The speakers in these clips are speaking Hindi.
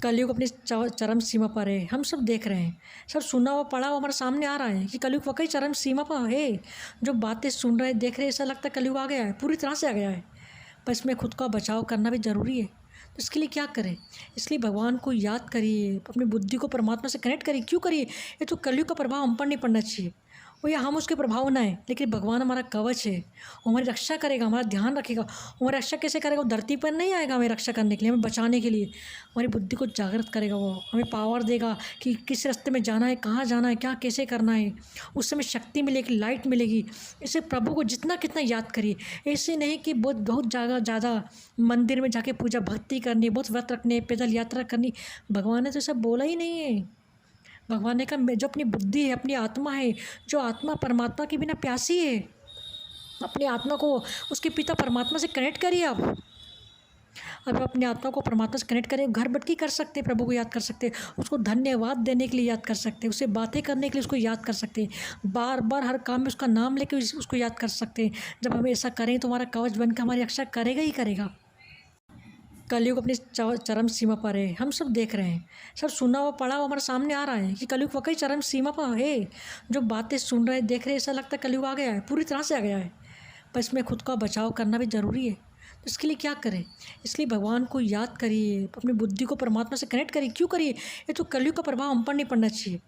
कलयुग अपनी चरम सीमा पर है। हम सब देख रहे हैं, सब सुना हुआ पढ़ा हुआ हमारे सामने आ रहा है कि कलयुग वाकई चरम सीमा पर है। जो बातें सुन रहे देख रहे, ऐसा लगता है कलयुग आ गया है, पूरी तरह से आ गया है। पर इसमें खुद का बचाव करना भी ज़रूरी है। तो इसके लिए क्या करें? इसलिए भगवान को याद करिए, अपनी बुद्धि को परमात्मा से कनेक्ट करिए। क्यों करिए? ये तो कलयुग का प्रभाव हम पर नहीं पड़ना चाहिए, वो या हम उसके प्रभाव ना है, लेकिन भगवान हमारा कवच है। वो हमारी रक्षा करेगा, हमारा ध्यान रखेगा। हमारी रक्षा कैसे करेगा? वो धरती पर नहीं आएगा हमें रक्षा करने के लिए, हमें बचाने के लिए। हमारी बुद्धि को जागृत करेगा, वो हमें पावर देगा कि किस रास्ते में जाना है, कहाँ जाना है, क्या कैसे करना है। उस समय शक्ति मिलेगी, लाइट मिलेगी। इसे प्रभु को जितना कितना याद करिए। ऐसे नहीं कि बहुत ज़्यादा मंदिर में जाके पूजा भक्ति करनी, बहुत व्रत रखने, पैदल यात्रा करनी। भगवान ने तो सब बोला ही नहीं है। भगवान ने कहा जो अपनी बुद्धि है, अपनी आत्मा है, जो आत्मा परमात्मा के बिना प्यासी है, अपनी आत्मा को उसके पिता परमात्मा से कनेक्ट करिए। आप अब अपनी आत्मा को परमात्मा से कनेक्ट करें। घर बैठ के कर सकते हैं, प्रभु को याद कर सकते हैं, उसको धन्यवाद देने के लिए याद कर सकते हैं, उससे बातें करने के लिए उसको याद कर सकते हैं, बार बार हर काम में उसका नाम लेके उसको याद कर सकते हैं। जब हम ऐसा करें तो हमारा कवच बनकर हमारी रक्षा करेगा ही करेगा। कलयुग अपनी चरम सीमा पर है। हम सब देख रहे हैं, सब सुना हुआ पढ़ा हुआ हमारे सामने आ रहा है कि कलयुग वाकई चरम सीमा पर है। जो बातें सुन रहे देख रहे, ऐसा लगता है कलयुग आ गया है, पूरी तरह से आ गया है। पर इसमें खुद का बचाव करना भी ज़रूरी है। तो इसके लिए क्या करें? इसलिए भगवान को याद करिए, अपनी बुद्धि को परमात्मा से कनेक्ट करिए। क्यों करिए? ये तो कलयुग का प्रभाव हम पर नहीं पड़ना चाहिए,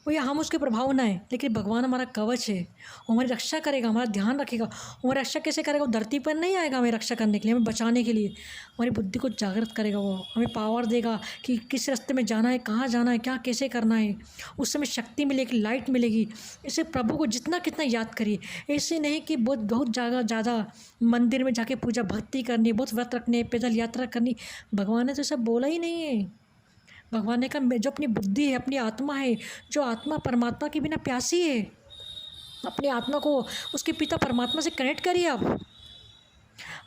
वो या हम उसके प्रभाव ना है, लेकिन भगवान हमारा कवच है। वो हमारी रक्षा करेगा, हमारा ध्यान रखेगा। हमारी रक्षा कैसे करेगा? वो धरती पर नहीं आएगा हमें रक्षा करने के लिए, हमें बचाने के लिए। हमारी बुद्धि को जागृत करेगा, वो हमें पावर देगा कि किस रास्ते में जाना है, कहाँ जाना है, क्या कैसे करना है। उस समय शक्ति मिलेगी, लाइट मिलेगी। इसे प्रभु को जितना कितना याद करिए। ऐसे नहीं कि बहुत ज़्यादा मंदिर में जाके पूजा भक्ति करनी, बहुत व्रत रखने, पैदल यात्रा करनी। भगवान ने तो सब बोला ही नहीं है। भगवान ने कहा जो अपनी बुद्धि है, अपनी आत्मा है, जो आत्मा परमात्मा के बिना प्यासी है, अपनी आत्मा को उसके पिता परमात्मा से कनेक्ट करिए। आप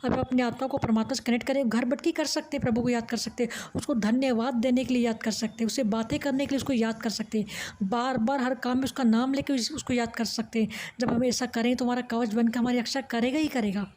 अब अपनी आत्मा को परमात्मा से कनेक्ट करें। घर बैठ के कर सकते हैं, प्रभु को याद कर सकते हैं, उसको धन्यवाद देने के लिए याद कर सकते हैं, उससे बातें करने के लिए उसको याद कर सकते हैं, बार बार हर काम में उसका नाम लेके उसको याद कर सकते हैं। जब हम ऐसा करें तो हमारा कवच बनकर हमारी रक्षा करेगा ही करेगा।